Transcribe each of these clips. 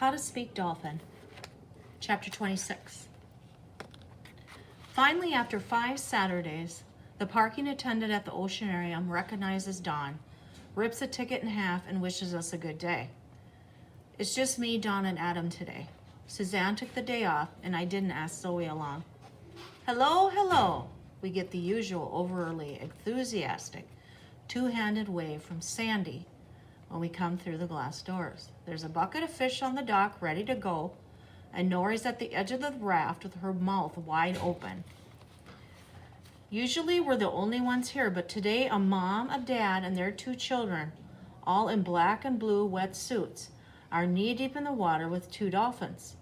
How to Speak Dolphin, Chapter 26. Finally, after 5 Saturdays, the parking attendant at the Oceanarium recognizes Dawn, rips a ticket in half, and wishes us a good day. It's just me, Dawn, and Adam today. Suzanne took the day off, and I didn't ask Zoe along. Hello, hello. We get the usual overly enthusiastic, two-handed wave from Sandy when we come through the glass doors. There's a bucket of fish on the dock ready to go, and Nori's at the edge of the raft with her mouth wide open. Usually we're the only ones here, but today a mom, a dad, and their 2 children, all in black and blue wet suits, are knee-deep in the water with 2 dolphins.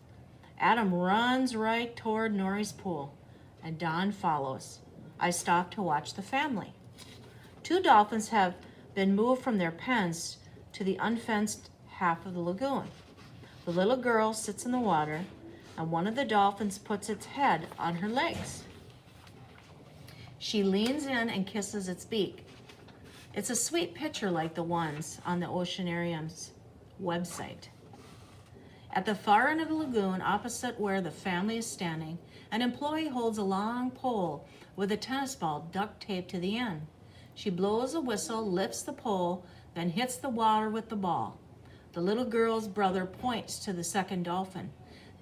Adam runs right toward Nori's pool, and Dawn follows. I stop to watch the family. 2 dolphins have been moved from their pens to the unfenced half of the lagoon. The little girl sits in the water, and one of the dolphins puts its head on her legs. She leans in and kisses its beak. It's a sweet picture like the ones on the Oceanarium's website. At the far end of the lagoon, opposite where the family is standing, an employee holds a long pole with a tennis ball duct taped to the end. She blows a whistle, lifts the pole, then hits the water with the ball. The little girl's brother points to the second dolphin,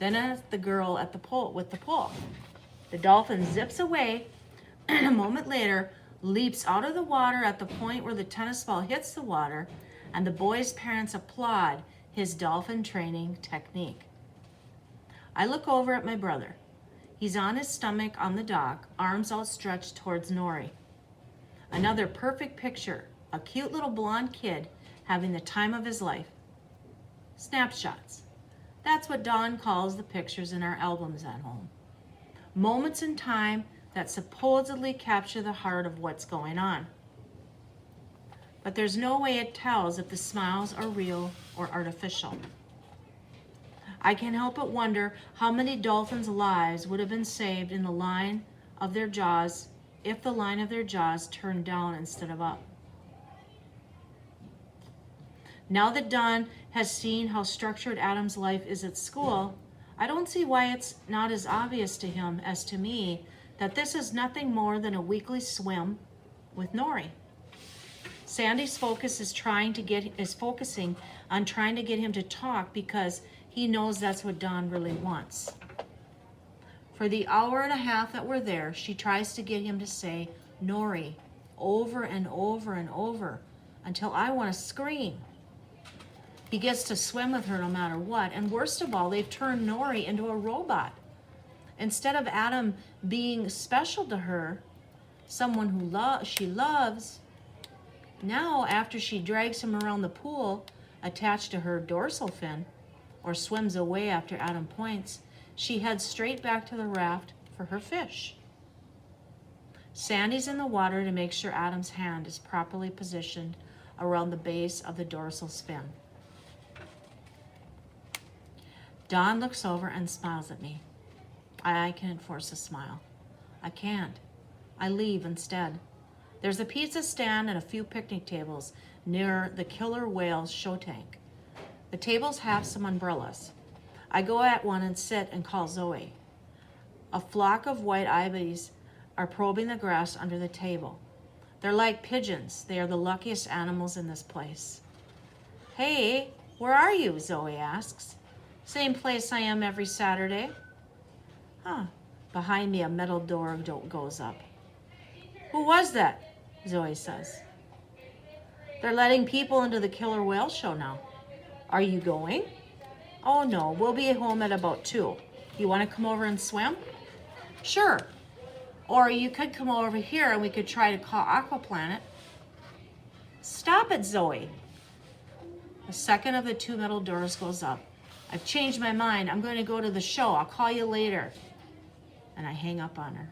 then at the girl at the pole with the pole. The dolphin zips away, and a moment later leaps out of the water at the point where the tennis ball hits the water, and the boy's parents applaud his dolphin training technique. I look over at my brother. He's on his stomach on the dock, arms outstretched towards Nori. Another perfect picture, a cute little blonde kid having the time of his life. Snapshots. That's what Dawn calls the pictures in our albums at home. Moments in time that supposedly capture the heart of what's going on. But there's no way it tells if the smiles are real or artificial. I can't help but wonder how many dolphins' lives would have been saved in the line of their jaws if the line of their jaws turned down instead of up. Now that Dawn has seen how structured Adam's life is at school, I don't see why it's not as obvious to him as to me that this is nothing more than a weekly swim with Nori. Sandy's focus is focusing on trying to get him to talk because he knows that's what Dawn really wants. For the hour and a half that we're there, she tries to get him to say Nori over and over and over until I want to scream. He gets to swim with her no matter what, and worst of all, they've turned Nori into a robot. Instead of Adam being special to her, someone who she loves, now after she drags him around the pool attached to her dorsal fin, or swims away after Adam points, she heads straight back to the raft for her fish. Sandy's in the water to make sure Adam's hand is properly positioned around the base of the dorsal fin. Dawn looks over and smiles at me. I can't force a smile. I can't. I leave instead. There's a pizza stand and a few picnic tables near the killer whale's show tank. The tables have some umbrellas. I go at one and sit and call Zoe. A flock of white ibis are probing the grass under the table. They're like pigeons. They are the luckiest animals in this place. Hey, where are you? Zoe asks. Same place I am every Saturday. Huh. Behind me, a metal door goes up. Who was that? Zoe says. They're letting people into the killer whale show now. Are you going? Oh no, we'll be home at about 2. You want to come over and swim? Sure. Or you could come over here and we could try to call Aquaplanet. Stop it, Zoe. The second of the 2 metal doors goes up. I've changed my mind. I'm going to go to the show. I'll call you later. And I hang up on her.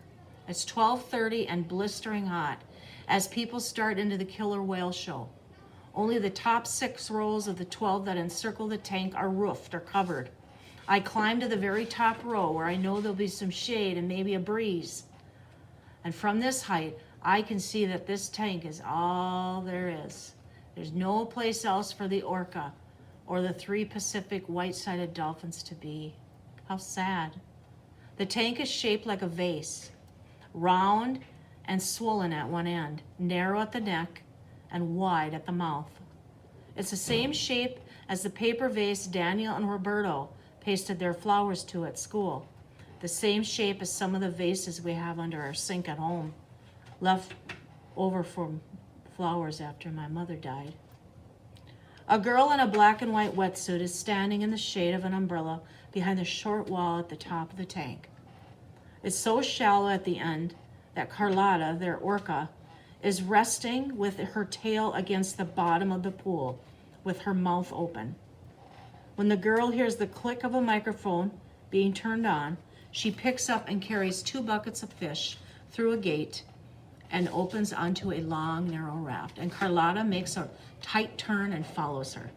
It's 12:30 and blistering hot as people start into the killer whale show. Only the top 6 rows of the 12 that encircle the tank are roofed or covered. I climb to the very top row where I know there'll be some shade and maybe a breeze. And from this height, I can see that this tank is all there is. There's no place else for the orca or the 3 Pacific white-sided dolphins to be. How sad. The tank is shaped like a vase, round and swollen at one end, narrow at the neck, and wide at the mouth. It's the same shape as the paper vase Daniel and Roberto pasted their flowers to at school. The same shape as some of the vases we have under our sink at home, left over from flowers after my mother died. A girl in a black and white wetsuit is standing in the shade of an umbrella behind the short wall at the top of the tank. It's so shallow at the end that Carlotta, their orca, is resting with her tail against the bottom of the pool with her mouth open. When the girl hears the click of a microphone being turned on, she picks up and carries 2 buckets of fish through a gate and opens onto a long, narrow raft. And Carlotta makes a tight turn and follows her.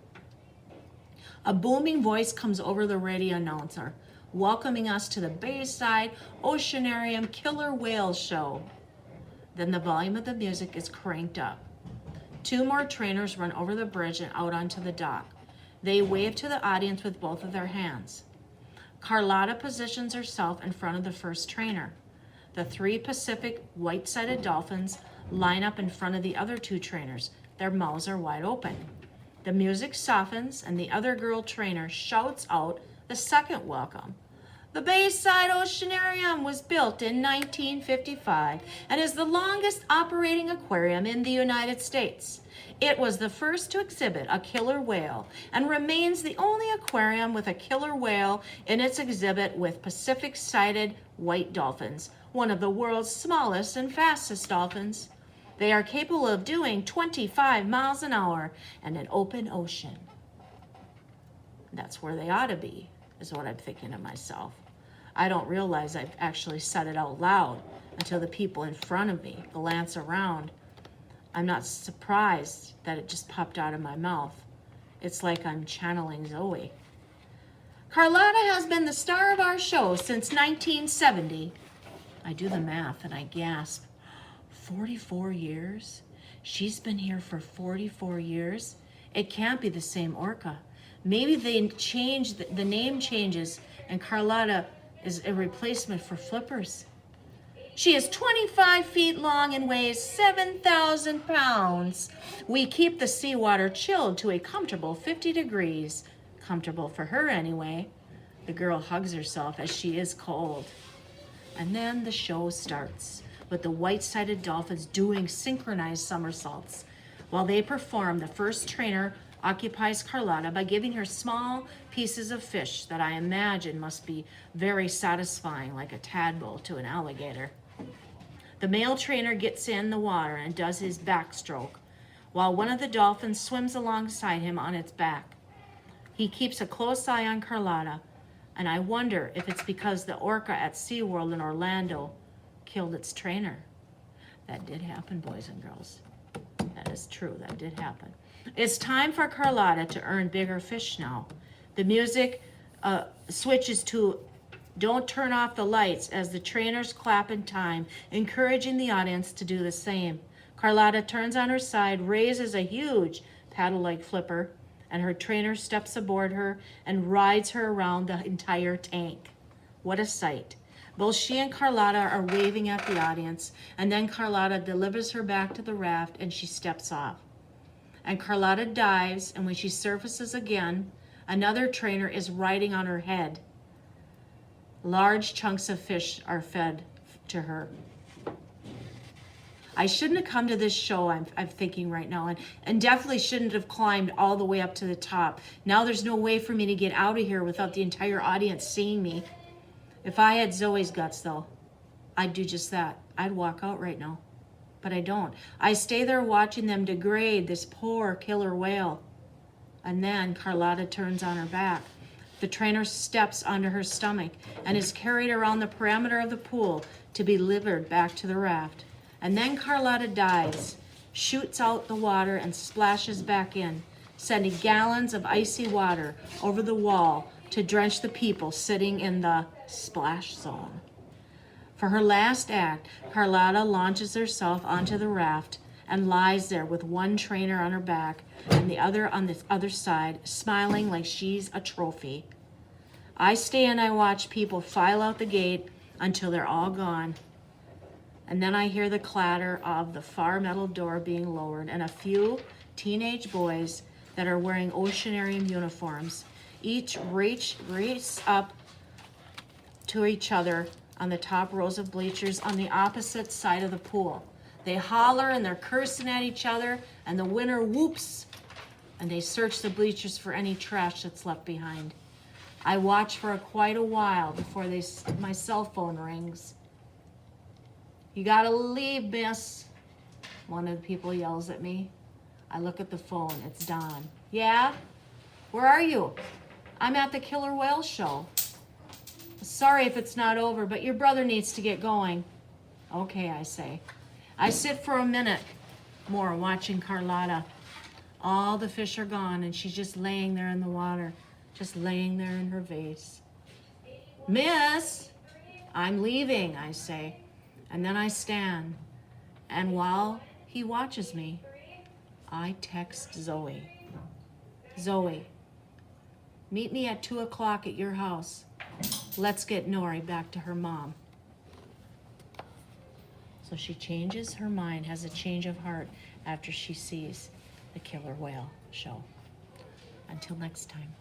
A booming voice comes over the radio announcer, welcoming us to the Bayside Oceanarium Killer Whale Show. Then the volume of the music is cranked up. 2 more trainers run over the bridge and out onto the dock. They wave to the audience with both of their hands. Carlotta positions herself in front of the first trainer. The 3 Pacific white-sided dolphins line up in front of the other 2 trainers. Their mouths are wide open. The music softens and the other girl trainer shouts out the second welcome. The Bayside Oceanarium was built in 1955 and is the longest operating aquarium in the United States. It was the first to exhibit a killer whale and remains the only aquarium with a killer whale in its exhibit with Pacific-sided white dolphins, one of the world's smallest and fastest dolphins. They are capable of doing 25 miles an hour in an open ocean. That's where they ought to be, is what I'm thinking to myself. I don't realize I've actually said it out loud until the people in front of me glance around. I'm not surprised that it just popped out of my mouth. It's like I'm channeling Zoe. Carlotta has been the star of our show since 1970. I do the math and I gasp. 44 years? She's been here for 44 years? It can't be the same orca. Maybe they changed, the name changes, and Carlotta is a replacement for Flippers. She is 25 feet long and weighs 7,000 pounds. We keep the seawater chilled to a comfortable 50 degrees. Comfortable for her anyway. The girl hugs herself as she is cold. And then the show starts, with the white-sided dolphins doing synchronized somersaults. While they perform, the first trainer occupies Carlotta by giving her small pieces of fish that I imagine must be very satisfying, like a tadpole to an alligator. The male trainer gets in the water and does his backstroke, while one of the dolphins swims alongside him on its back. He keeps a close eye on Carlotta, and I wonder if it's because the orca at SeaWorld in Orlando killed its trainer. That did happen, boys and girls. That is true, that did happen. It's time for Carlotta to earn bigger fish now. The music switches to "Don't Turn Off the Lights" as the trainers clap in time, encouraging the audience to do the same. Carlotta turns on her side, raises a huge paddle-like flipper, and her trainer steps aboard her and rides her around the entire tank. What a sight. Both she and Carlotta are waving at the audience, and then Carlotta delivers her back to the raft and she steps off. And Carlotta dives, and when she surfaces again, another trainer is riding on her head. Large chunks of fish are fed to her. I shouldn't have come to this show, I'm thinking right now, and definitely shouldn't have climbed all the way up to the top. Now there's no way for me to get out of here without the entire audience seeing me. If I had Zoe's guts, though, I'd do just that. I'd walk out right now. But I don't. I stay there watching them degrade this poor killer whale. And then Carlotta turns on her back. The trainer steps onto her stomach and is carried around the perimeter of the pool to be delivered back to the raft. And then Carlotta dives, shoots out the water, and splashes back in, sending gallons of icy water over the wall to drench the people sitting in the splash zone. For her last act, Carlotta launches herself onto the raft and lies there with one trainer on her back and the other on the other side, smiling like she's a trophy. I stay and I watch people file out the gate until they're all gone. And then I hear the clatter of the far metal door being lowered and a few teenage boys that are wearing oceanarium uniforms each race up to each other on the top rows of bleachers on the opposite side of the pool. They holler and they're cursing at each other, and the winner whoops, and they search the bleachers for any trash that's left behind. I watch for quite a while before my cell phone rings. "You gotta leave, miss," one of the people yells at me. I look at the phone. It's Don. "Yeah? Where are you?" "I'm at the Killer Whale show." "Sorry if it's not over, but your brother needs to get going." "Okay," I say. I sit for a minute more watching Carlotta. All the fish are gone and she's just laying there in the water, just laying there in her vase. "Miss, I'm leaving," I say. And then I stand, and while he watches me, I text Zoe. "Zoe, meet me at 2:00 at your house. Let's get Nori back to her mom." So she changes her mind, has a change of heart after she sees the Killer Whale show. Until next time.